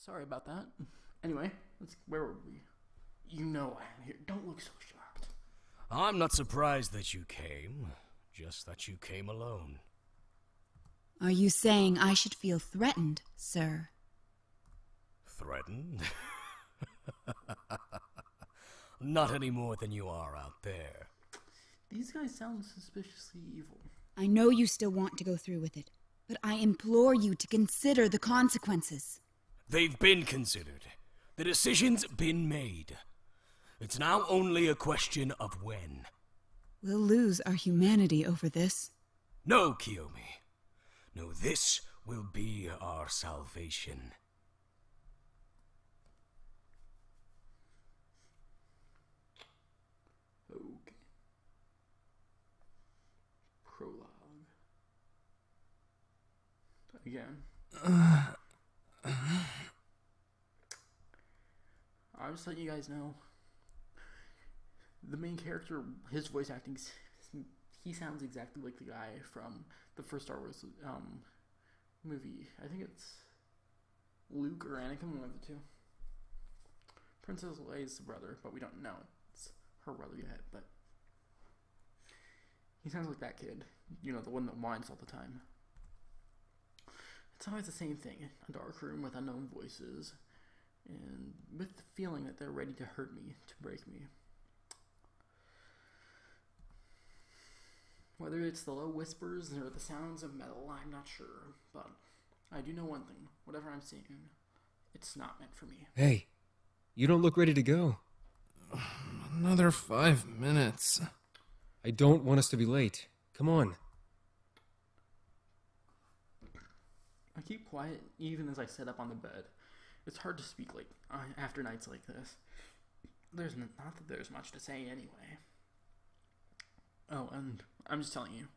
Sorry about that. Anyway, where were we? You know I am here. Don't look so shocked. I'm not surprised that you came, just that you came alone. Are you saying I should feel threatened, sir? Threatened? Not any more than you are out there. These guys sound suspiciously evil. I know you still want to go through with it, but I implore you to consider the consequences. They've been considered. The decision's been made. It's now only a question of when. We'll lose our humanity over this. No, Kiyomi. No, this will be our salvation. Okay. Prologue. Again. I'll just let you guys know. The main character, his voice acting, he sounds exactly like the guy from the first Star Wars movie. I think it's Luke or Anakin, one of the two. Princess Leia's the brother, but we don't know it's her brother yet. But he sounds like that kid. You know, the one that whines all the time. It's always the same thing. A dark room with unknown voices. And with the feeling that they're ready to hurt me, to break me. Whether it's the low whispers or the sounds of metal, I'm not sure. But I do know one thing. Whatever I'm seeing, it's not meant for me. Hey, you don't look ready to go. Another 5 minutes. I don't want us to be late. Come on. I keep quiet even as I sit up on the bed. It's hard to speak after nights like this. Not that there's much to say anyway. Oh, and I'm just telling you,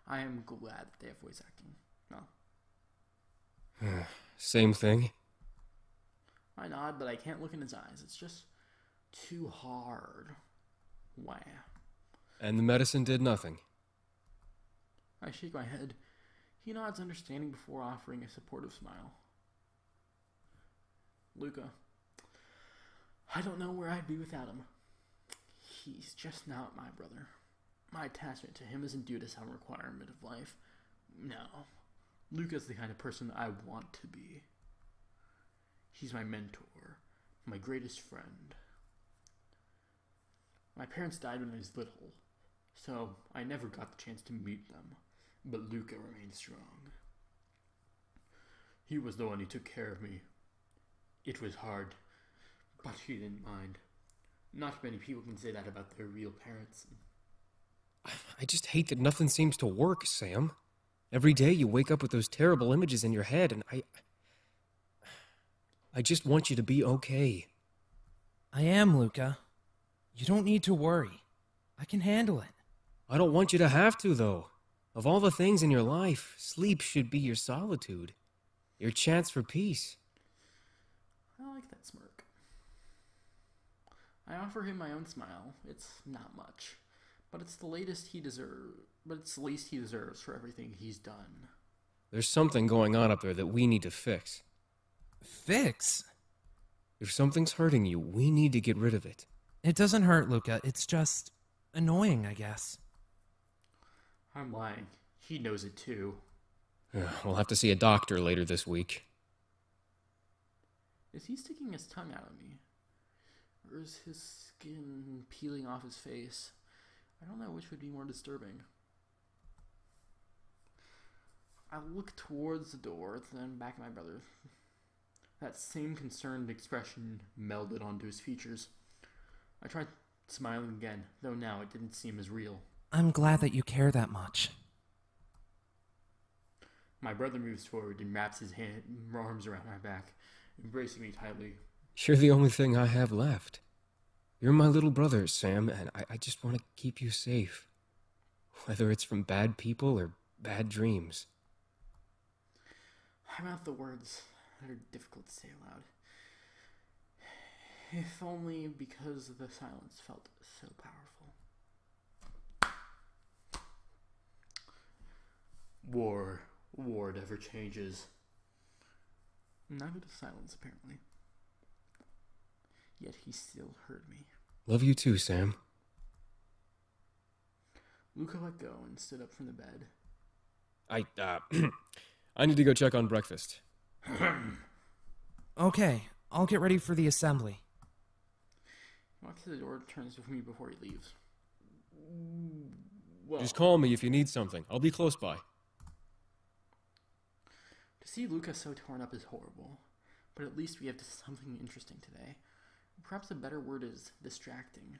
I am glad that they have voice acting. No. Same thing. I nod, but I can't look in his eyes. It's just too hard. Wow. And the medicine did nothing. I shake my head. He nods understanding before offering a supportive smile. Luca, I don't know where I'd be without him. He's just not my brother. My attachment to him isn't due to some requirement of life. No. Luca's the kind of person I want to be. He's my mentor, my greatest friend. My parents died when I was little, so I never got the chance to meet them, but Luca remained strong. He was the one who took care of me. It was hard, but he didn't mind. Not many people can say that about their real parents. I just hate that nothing seems to work, Sam. Every day you wake up with those terrible images in your head, and I just want you to be okay. I am, Luca. You don't need to worry. I can handle it. I don't want you to have to, though. Of all the things in your life, sleep should be your solitude. Your chance for peace. I like that smirk. I offer him my own smile. It's not much, but it's the least he deserves for everything he's done. There's something going on up there that we need to fix. Fix? If something's hurting you, we need to get rid of it. It doesn't hurt, Luca. It's just annoying, I guess. I'm lying. He knows it too. We'll have to see a doctor later this week. Is he sticking his tongue out at me? Or is his skin peeling off his face? I don't know which would be more disturbing. I look towards the door, then back at my brother. That same concerned expression melded onto his features. I tried smiling again, though now it didn't seem as real. I'm glad that you care that much. My brother moves forward and wraps his arms around my back, embracing me tightly. You're the only thing I have left. You're my little brother, Sam, and I just want to keep you safe. Whether it's from bad people or bad dreams. I'm out the words that are difficult to say aloud. If only because the silence felt so powerful. War never changes. Now to silence, apparently. Yet he still heard me. Love you too, Sam. Luca let go and stood up from the bed. I need to go check on breakfast. Okay, I'll get ready for the assembly. He walks to the door, turns with me before he leaves. Well, Just call me if you need something. I'll be close by. to see Luca so torn up is horrible, but at least we have something interesting today. Perhaps a better word is distracting.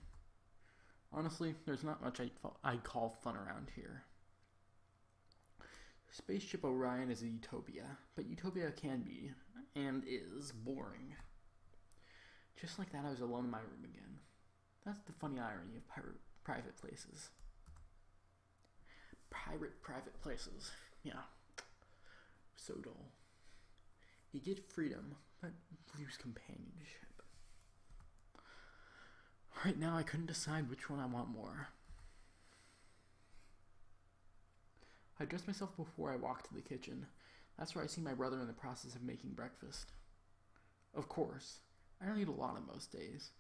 Honestly, there's not much I'd call fun around here. Spaceship Orion is a utopia, but utopia can be, and is, boring. Just like that, I was alone in my room again. That's the funny irony of private places. Private places. Yeah. So dull. You get freedom, but lose companionship. Right now, I couldn't decide which one I want more. I dressed myself before I walked to the kitchen. That's where I see my brother in the process of making breakfast. Of course, I don't eat a lot on most days.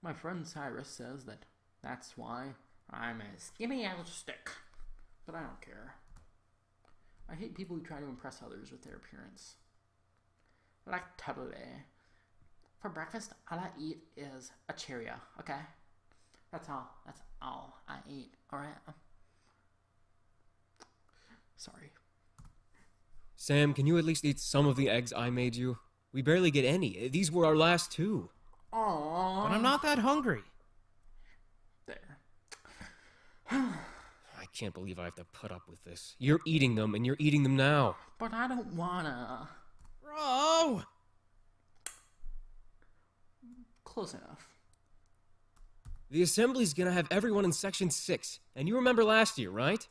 My friend Cyrus says that's why I'm as skinny as a stick. But I don't care. I hate people who try to impress others with their appearance. Like today. For breakfast, all I eat is a Cheerio, okay? That's all I eat, alright? Sorry. Sam, can you at least eat some of the eggs I made you? We barely get any. These were our last two. Aww. But I'm not that hungry. There. I can't believe I have to put up with this. You're eating them, and you're eating them now. But I don't wanna. Bro! Close enough. The assembly's gonna have everyone in Section 6, and you remember last year, right?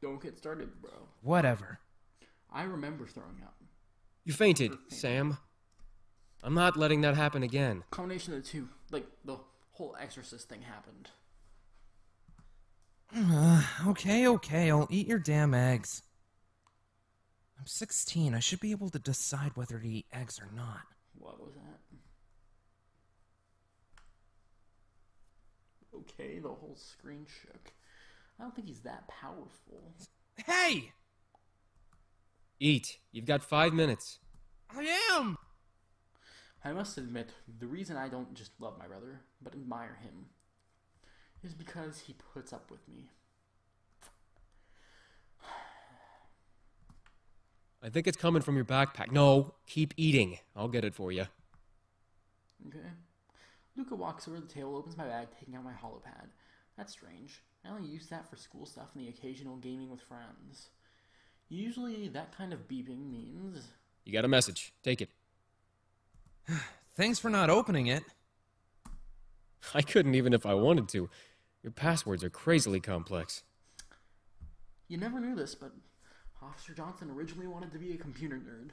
Don't get started, bro. Whatever. I remember throwing up. You fainted, Sam. I'm not letting that happen again. Combination of the two. Like, the whole exorcist thing happened. Okay, I'll eat your damn eggs. I'm 16. I should be able to decide whether to eat eggs or not. What was that? Okay, the whole screen shook. I don't think he's that powerful. Hey! Eat. You've got 5 minutes. I am! I must admit, the reason I don't just love my brother, but admire him, is because he puts up with me. I think it's coming from your backpack. No, keep eating. I'll get it for you. Okay. Luca walks over to the table, opens my bag, taking out my holopad. That's strange. I only use that for school stuff and the occasional gaming with friends. Usually, that kind of beeping means... You got a message. Take it. Thanks for not opening it. I couldn't even if I wanted to. Your passwords are crazily complex. You never knew this, but Officer Johnson originally wanted to be a computer nerd.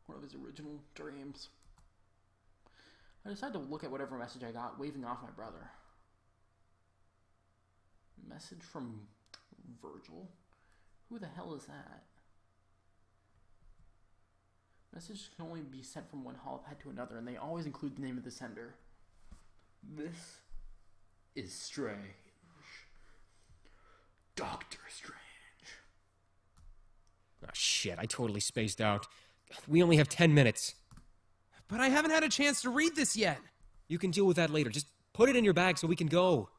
One of his original dreams. I decided to look at whatever message I got, waving off my brother. Message from Virgil? Who the hell is that? Messages can only be sent from one holopad to another, and they always include the name of the sender. This is strange. Doctor Strange. Oh, shit, I totally spaced out. We only have 10 minutes. But I haven't had a chance to read this yet. You can deal with that later. Just put it in your bag so we can go.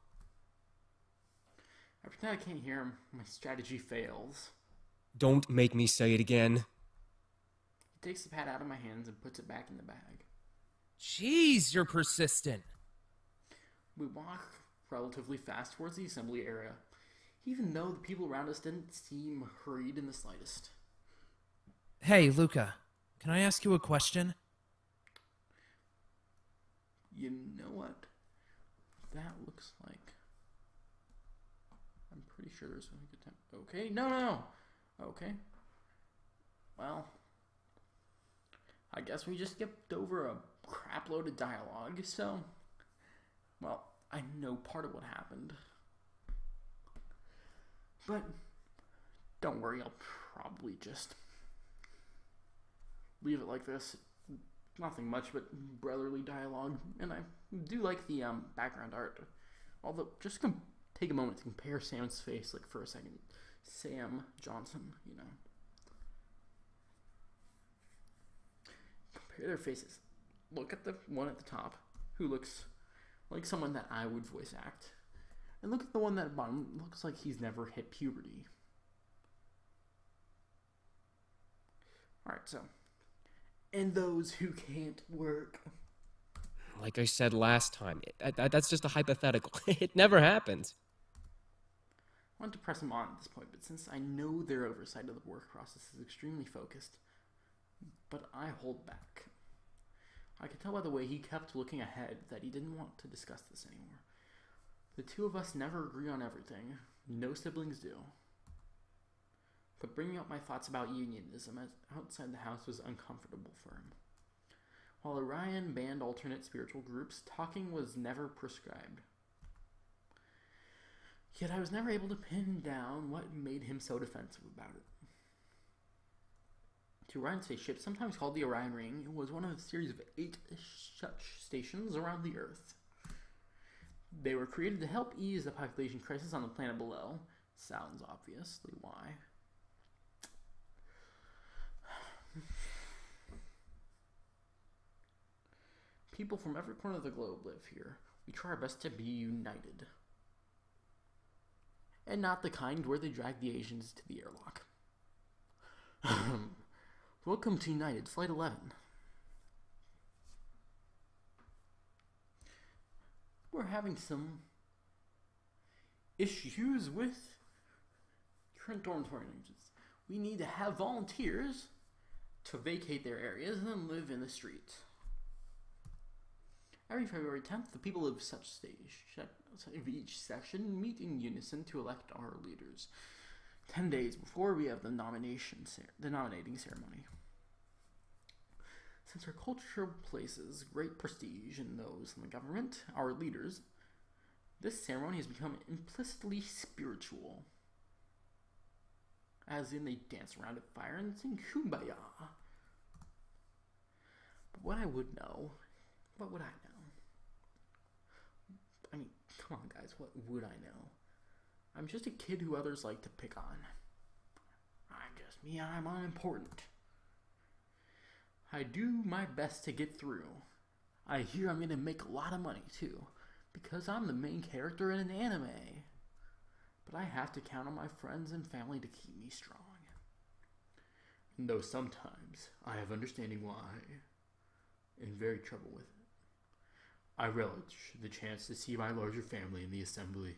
I pretend I can't hear him. My strategy fails. Don't make me say it again. He takes the pad out of my hands and puts it back in the bag. Jeez, you're persistent. We walk relatively fast towards the assembly area, even though the people around us didn't seem hurried in the slightest. Hey, Luca, can I ask you a question? You know what that looks like? I'm pretty sure there's a good time. Okay, no. Okay. Well, I guess we just skipped over a crap load of dialogue, so... Well, I know part of what happened. But don't worry, I'll probably just leave it like this. Nothing much but brotherly dialogue, and I do like the background art. Although, just take a moment to compare Sam's face, like, for a second. Sam Johnson, you know. Compare their faces. Look at the one at the top, who looks like someone that I would voice act. And look at the one at the bottom, looks like he's never hit puberty. Alright, so. And those who can't work. Like I said last time, that's just a hypothetical. It never happens. I want to press him on at this point, but since I know their oversight of the work process is extremely focused, but I hold back. I could tell by the way he kept looking ahead that he didn't want to discuss this anymore. The two of us never agree on everything. No siblings do. But bringing up my thoughts about unionism outside the house was uncomfortable for him. While Orion banned alternate spiritual groups, talking was never prescribed. Yet I was never able to pin down what made him so defensive about it. The Orion spaceship, sometimes called the Orion Ring, was one of a series of 8 such stations around the Earth. They were created to help ease the population crisis on the planet below. Sounds obviously why. People from every corner of the globe live here. We try our best to be united. And not the kind where they drag the Asians to the airlock. Welcome to United, Flight 11. We're having some issues with current dormitory arrangements. We need to have volunteers to vacate their areas and then live in the streets. Every February 10th, the people of each section meet in unison to elect our leaders. 10 days before we have the nominating ceremony. Since our culture places great prestige in those in the government, our leaders, this ceremony has become implicitly spiritual. As in, they dance around a fire and sing kumbaya. But what I would know, what would I know? I mean, come on guys, what would I know? I'm just a kid who others like to pick on. I'm just me, I'm unimportant. I do my best to get through. I hear I'm gonna make a lot of money too, because I'm the main character in an anime. But I have to count on my friends and family to keep me strong. And though sometimes I have understanding why, and very trouble with it, I relish the chance to see my larger family in the assembly.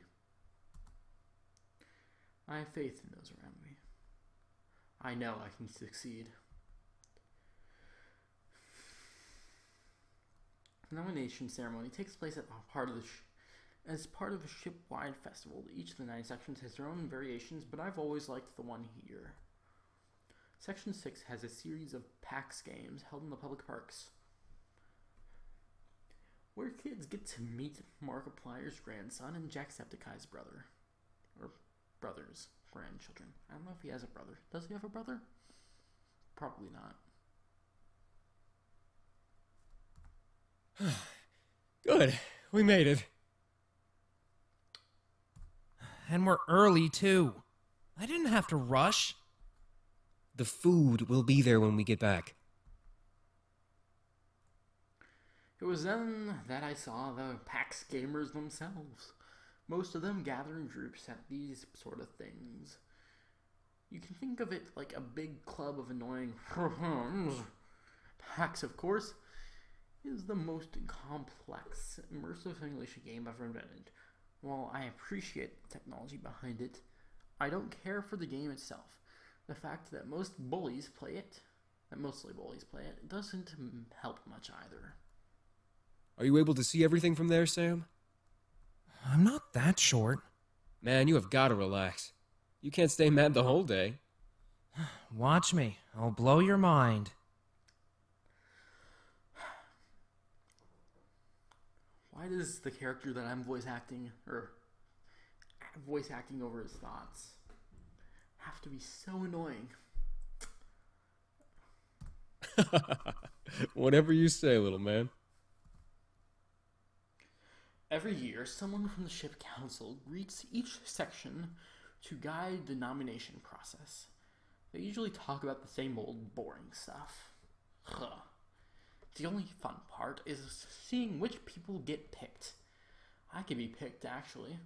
I have faith in those around me. I know I can succeed. The nomination ceremony takes place as part of a ship-wide festival. Each of the 9 sections has their own variations, but I've always liked the one here. Section 6 has a series of PAX games held in the public parks, where kids get to meet Markiplier's grandson and Jacksepticeye's brother. Or brothers, grandchildren. I don't know if he has a brother. Does he have a brother? Probably not. Good. We made it. And we're early, too. I didn't have to rush. The food will be there when we get back. It was then that I saw the PAX gamers themselves. Most of them gather in groups at these sort of things. You can think of it like a big club of annoying PAX, of course, is the most complex, immersive English game ever invented. While I appreciate the technology behind it, I don't care for the game itself. The fact that mostly bullies play it, doesn't help much either. Are you able to see everything from there, Sam? I'm not that short. Man, you have got to relax. You can't stay mad the whole day. Watch me. I'll blow your mind. Why does the character that I'm voice acting over his thoughts have to be so annoying? Whatever you say, little man. Every year, someone from the ship council greets each section to guide the nomination process. They usually talk about the same old boring stuff. Huh. The only fun part is seeing which people get picked. I can be picked, actually.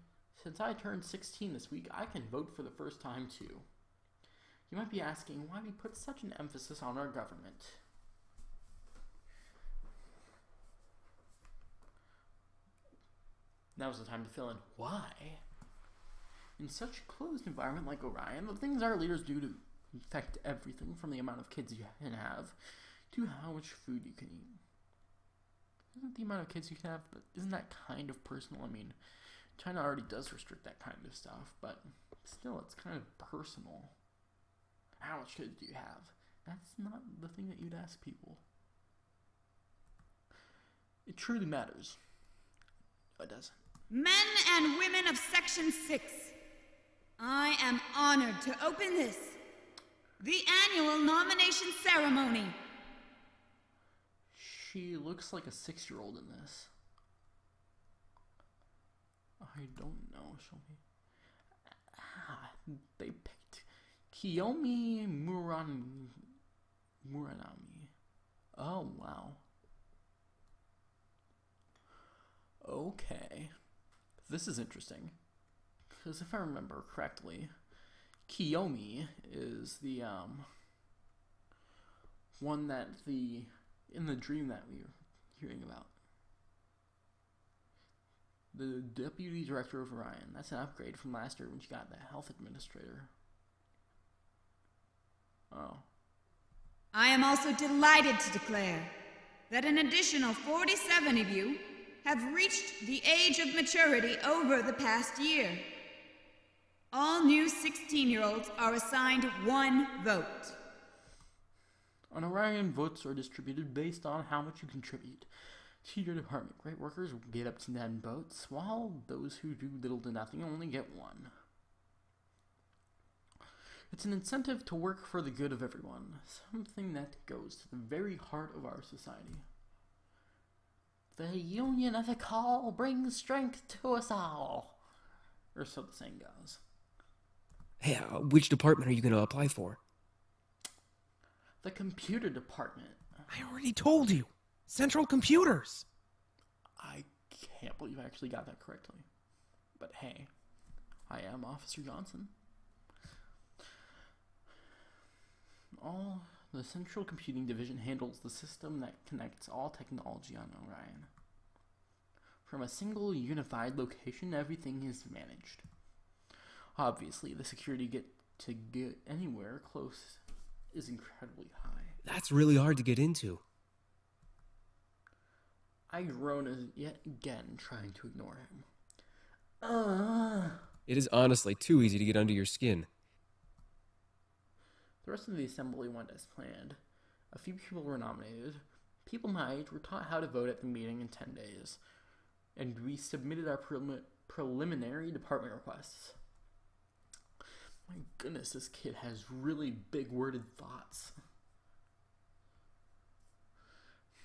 Since I turned 16 this week, I can vote for the first time, too. You might be asking why we put such an emphasis on our government. Now's the time to fill in why. In such a closed environment like Orion, the things our leaders do to affect everything from the amount of kids you can have to how much food you can eat. Isn't the amount of kids you can have, but isn't that kind of personal? I mean, China already does restrict that kind of stuff, but still, it's kind of personal. How much kids do you have? That's not the thing that you'd ask people. It truly matters. It doesn't. Men and women of Section 6, I am honored to open this, the annual nomination ceremony. She looks like a 6-year-old in this. I don't know. Show me. They picked Kiyomi Muranami. Oh, wow. Okay. This is interesting. Because if I remember correctly, Kiyomi is the, one that in the dream that we were hearing about. The deputy director of Orion. That's an upgrade from last year when she got the health administrator. Oh. I am also delighted to declare that an additional 47 of you have reached the age of maturity over the past year. All new 16-year-olds are assigned 1 vote. On Orion, votes are distributed based on how much you contribute to your department. Great workers get up to 10 votes, while those who do little to nothing only get 1. It's an incentive to work for the good of everyone, something that goes to the very heart of our society. The union of the call brings strength to us all. Or so the saying goes. Hey, which department are you going to apply for? The computer department. I already told you. Central Computers. I can't believe I actually got that correctly. But hey, I am Officer Johnson. The Central Computing Division handles the system that connects all technology on Orion. From a single unified location, everything is managed. Obviously, the security to get anywhere close is incredibly high. That's really hard to get into. I groan yet again, trying to ignore him. It is honestly too easy to get under your skin. The rest of the assembly went as planned. A few people were nominated. People my age were taught how to vote at the meeting in 10 days. And we submitted our preliminary department requests. My goodness, this kid has really big worded thoughts.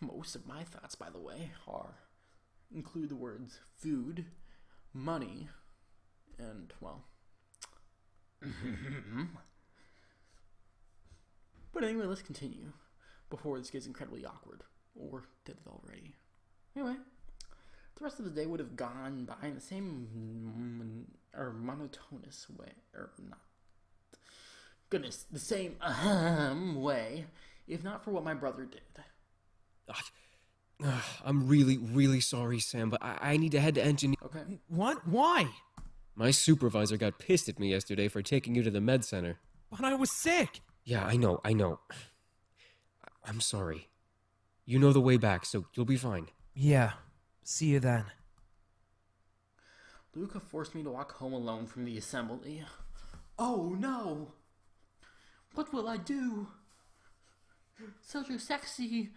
Most of my thoughts, by the way, include the words food, money, and, well... But anyway, let's continue before this gets incredibly awkward. Or did it already? Anyway, the rest of the day would have gone by in the same monotonous way. Or not. Goodness, the same way, if not for what my brother did. I'm really, really sorry, Sam, but I need to head to engineer. Okay. What? Why? My supervisor got pissed at me yesterday for taking you to the med center. But I was sick. Yeah, I know. I'm sorry. You know the way back, so you'll be fine. Yeah. See you then. Luca forced me to walk home alone from the assembly. Oh no! What will I do? Such a sexy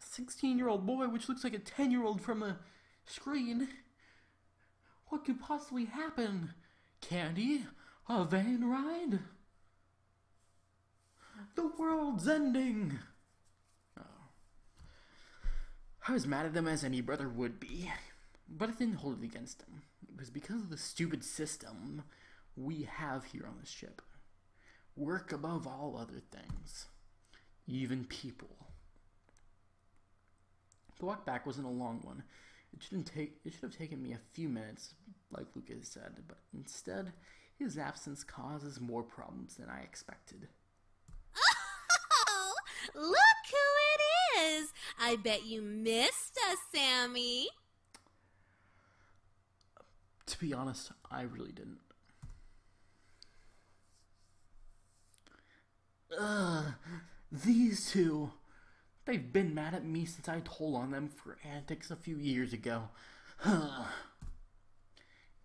16-year-old boy which looks like a 10-year-old from a screen. What could possibly happen? Candy? A van ride? The world's ending! Oh. I was mad at him as any brother would be, but I didn't hold it against him. It was because of the stupid system we have here on this ship. Work above all other things, even people. The walk back wasn't a long one. It should have taken me a few minutes, like Lucas said, but instead, his absence causes more problems than I expected. Oh, look who it is! I bet you missed us, Sammy. To be honest, I really didn't. These two. They've been mad at me since I told on them for antics a few years ago. It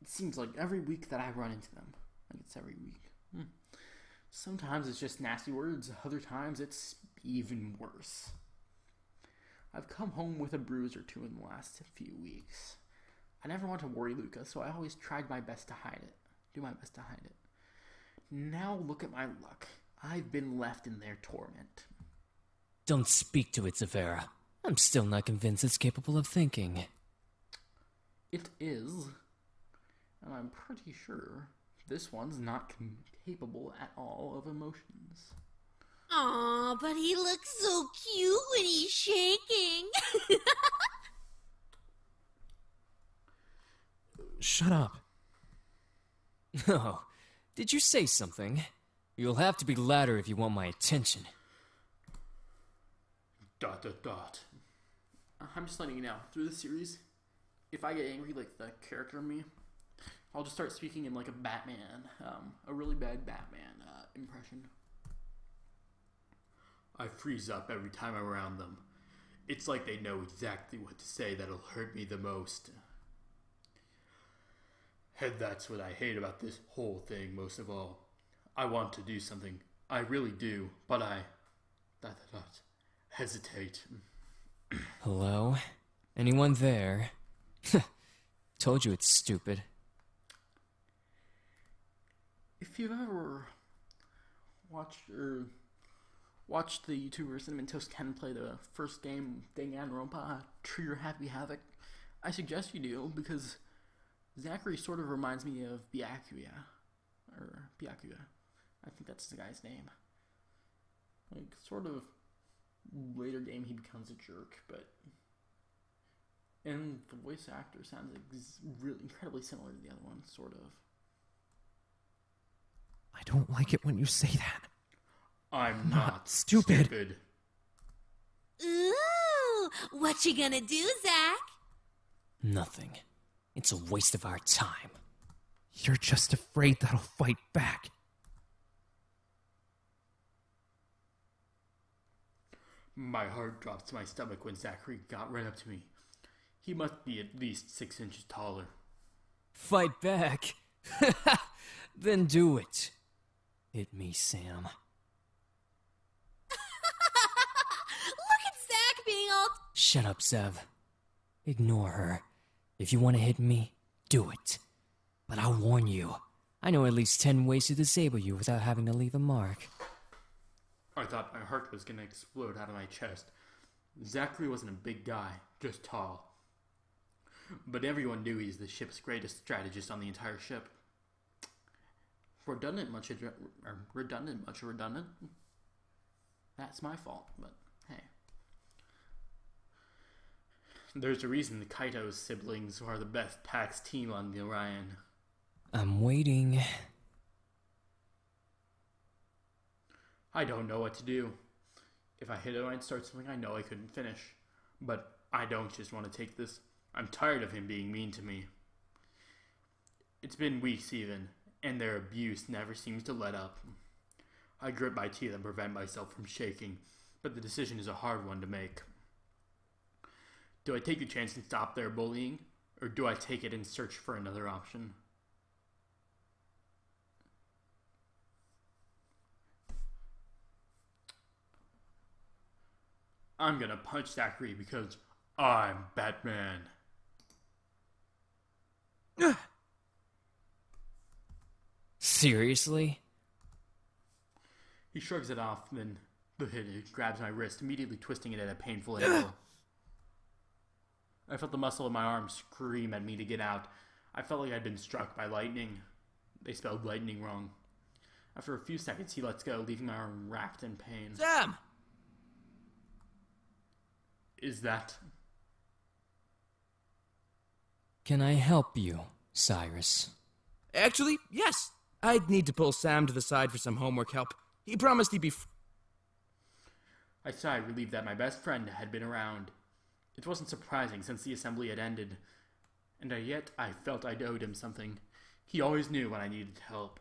seems like every week that I run into them. Like it's every week. Sometimes it's just nasty words. Other times it's even worse. I've come home with a bruise or two in the last few weeks. I never want to worry Luca, so I always tried my best to hide it. Do my best to hide it. Now look at my luck. I've been left in their torment. Don't speak to it, Zavera. I'm still not convinced it's capable of thinking. It is. And I'm pretty sure this one's not capable at all of emotions. Aw, but he looks so cute when he's shaking. Shut up. Oh, did you say something? You'll have to be louder if you want my attention. ... I'm just letting you know, through the series, if I get angry like the character in me, I'll just start speaking in like a Batman, a really bad Batman impression. I freeze up every time I'm around them. It's like they know exactly what to say that'll hurt me the most. And that's what I hate about this whole thing most of all. I want to do something. I really do, but I... hesitate. Hello? Anyone there? Told you it's stupid. If you've ever watched the YouTuber Cinnamon Toast Ken play the first game Danganronpa Trigger Happy Havoc, I suggest you do, because Zachary sort of reminds me of Byakuya. I think that's the guy's name. Like, sort of later game he becomes a jerk, but... And the voice actor sounds really incredibly similar to the other one, sort of. I don't like it when you say that. I'm not stupid. Ooh, what you gonna do, Zach? Nothing. It's a waste of our time. You're just afraid that I'll fight back. My heart dropped to my stomach when Zachary got right up to me. He must be at least 6 inches taller. Fight back? Then do it. Hit me, Sam. Look at Zach being all... Shut up, Zev. Ignore her. If you want to hit me, do it. But I'll warn you, I know at least 10 ways to disable you without having to leave a mark. I thought my heart was going to explode out of my chest. Zachary wasn't a big guy, just tall. But everyone knew he's the ship's greatest strategist on the entire ship. Redundant? That's my fault, but hey. There's a reason the Kaito's siblings are the best PAX team on the Orion. I'm waiting. I don't know what to do. If I hit him, I'd start something I know I couldn't finish. But I don't just want to take this. I'm tired of him being mean to me. It's been weeks even, and their abuse never seems to let up. I grit my teeth and prevent myself from shaking, but the decision is a hard one to make. Do I take the chance and stop their bullying, or do I take it and search for another option? I'm gonna punch Zachary because I'm Batman. Seriously? He shrugs it off, then grabs my wrist, immediately twisting it at a painful angle. I felt the muscle of my arm scream at me to get out. I felt like I'd been struck by lightning. They spelled lightning wrong. After a few seconds, he lets go, leaving my arm racked in pain. Sam! Is that... Can I help you, Cyrus? Actually, yes. I'd need to pull Sam to the side for some homework help. He promised he'd be... I sighed, relieved that my best friend had been around. It wasn't surprising since the assembly had ended, and yet I felt I owed him something. He always knew when I needed help.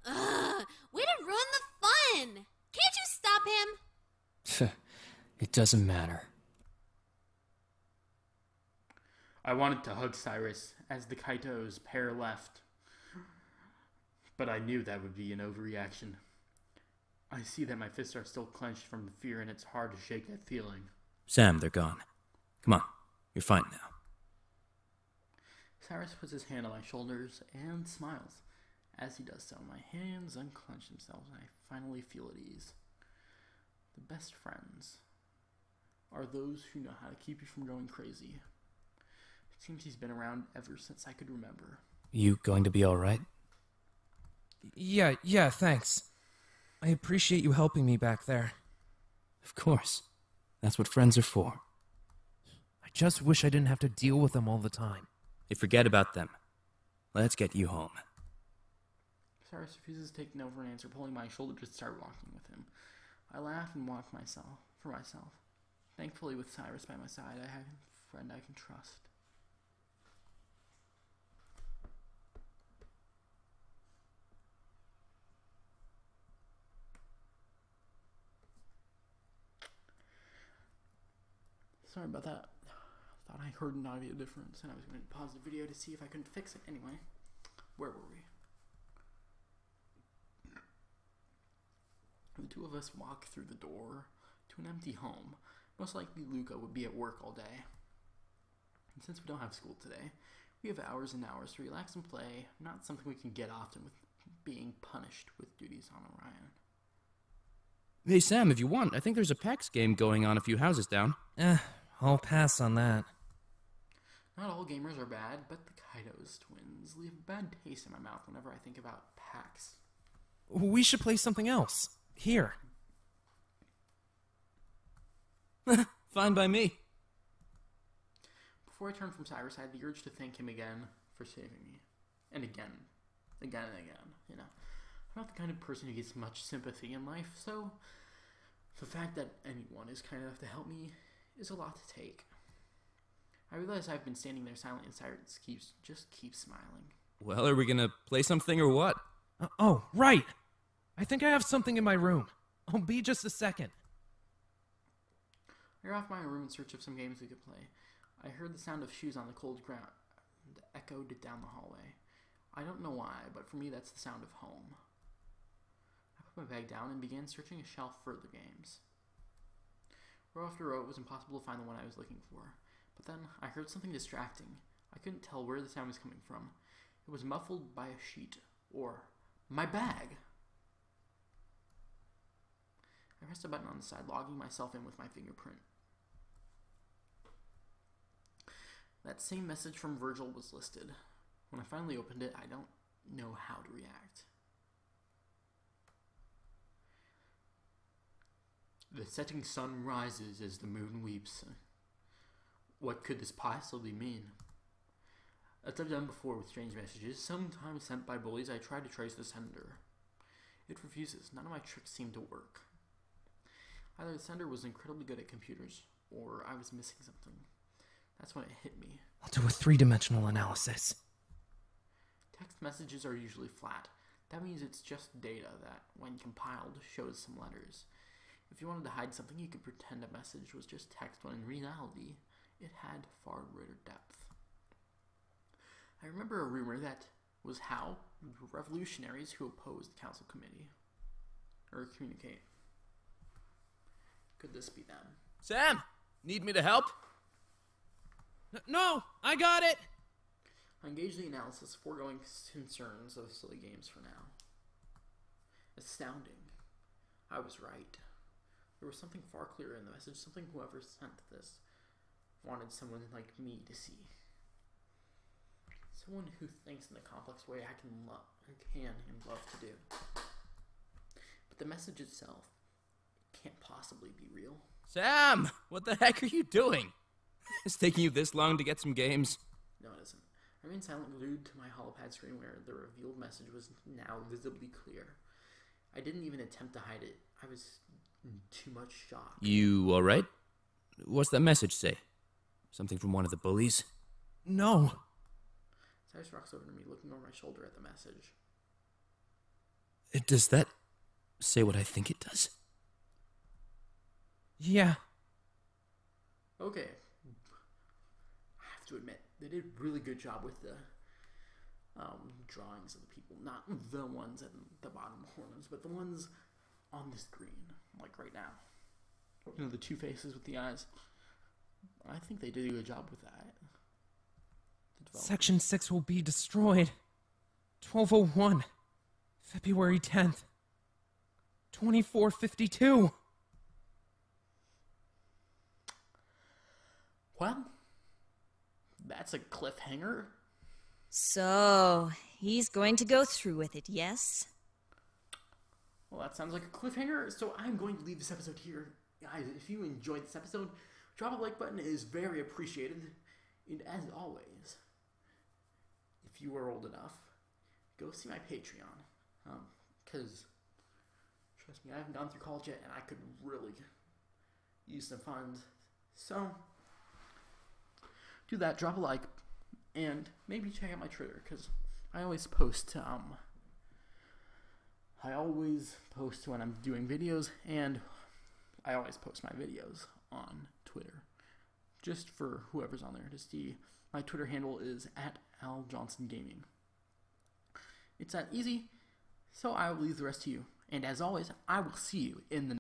Ugh, way to ruin the fun! Can't you stop him? It doesn't matter. I wanted to hug Cyrus as the Kaito's pair left, but I knew that would be an overreaction. I see that my fists are still clenched from the fear, and it's hard to shake that feeling. Sam, they're gone. Come on, you're fine now. Cyrus puts his hand on my shoulders and smiles. As he does so, my hands unclench themselves, and I finally feel at ease. The best friends are those who know how to keep you from going crazy. It seems he's been around ever since I could remember. You going to be alright? Yeah, thanks. I appreciate you helping me back there. Of course. That's what friends are for. I just wish I didn't have to deal with them all the time. Hey, forget about them. Let's get you home. Cyrus refuses to take no for an answer, pulling my shoulder to start walking with him. I laugh and walk for myself. Thankfully, with Cyrus by my side, I have a friend I can trust. Sorry about that. I thought I heard an audio difference, and I was going to pause the video to see if I couldn't fix it. Anyway, where were we? The two of us walk through the door to an empty home. Most likely Luca would be at work all day. And since we don't have school today, we have hours and hours to relax and play, not something we can get often with being punished with duties on Orion. Hey, Sam, if you want, I think there's a PAX game going on a few houses down. I'll pass on that. Not all gamers are bad, but the Kaido's twins leave a bad taste in my mouth whenever I think about PAX. We should play something else. Here. Fine by me. Before I turned from Cyrus, I had the urge to thank him again for saving me. And again. Again and again, you know. I'm not the kind of person who gets much sympathy in life, so the fact that anyone is kind enough to help me is a lot to take. I realize I've been standing there silently, and Cyrus just keeps smiling. Well, are we gonna play something or what? Oh, right! I think I have something in my room. I'll be just a second. I got off my room in search of some games we could play. I heard the sound of shoes on the cold ground and echoed it down the hallway. I don't know why, but for me that's the sound of home. I put my bag down and began searching a shelf for the games. Row after row, it was impossible to find the one I was looking for. But then I heard something distracting. I couldn't tell where the sound was coming from. It was muffled by a sheet, or my bag. I pressed a button on the side, logging myself in with my fingerprint. That same message from Virgil was listed. When I finally opened it, I don't know how to react. The setting sun rises as the moon weeps. What could this possibly mean? As I've done before with strange messages, sometimes sent by bullies, I try to trace the sender. It refuses. None of my tricks seem to work. Either the sender was incredibly good at computers, or I was missing something. That's when it hit me. I'll do a three-dimensional analysis. Text messages are usually flat. That means it's just data that, when compiled, shows some letters. If you wanted to hide something, you could pretend a message was just text, when in reality, it had far greater depth. I remember a rumor that was how revolutionaries who opposed the council committee communicate. Could this be them? Sam, need me to help? No, I got it! I engaged the analysis, foregoing concerns of silly games for now. Astounding. I was right. There was something far clearer in the message, something whoever sent this wanted someone like me to see. Someone who thinks in the complex way I can and love to do. But the message itself can't possibly be real. Sam! What the heck are you doing? It's taking you this long to get some games. No, it isn't. I remained silently glued to my holopad screen where the revealed message was now visibly clear. I didn't even attempt to hide it. I was in too much shock. You alright? What's that message say? Something from one of the bullies? No. Cyrus walks over to me, looking over my shoulder at the message. Does that say what I think it does? Yeah. Okay. I have to admit, they did a really good job with the drawings of the people. Not the ones at the bottom corners, but the ones on the screen, like right now. You know, the two faces with the eyes. I think they did a good job with that. Section 6 will be destroyed. 1201. February 10th. 2452. Well, that's a cliffhanger. So, he's going to go through with it, yes? Well, that sounds like a cliffhanger, so I'm going to leave this episode here. Guys, if you enjoyed this episode, drop a like button. It is very appreciated. And as always, if you are old enough, go see my Patreon. Because, trust me, I haven't gone through college yet, and I could really use some funds. So, do that, drop a like, and maybe check out my Twitter, because I always post, when I'm doing videos, and I always post my videos on Twitter, just for whoever's on there to see. My Twitter handle is @AlJohnsonGaming. It's that easy, so I will leave the rest to you. And as always, I will see you in the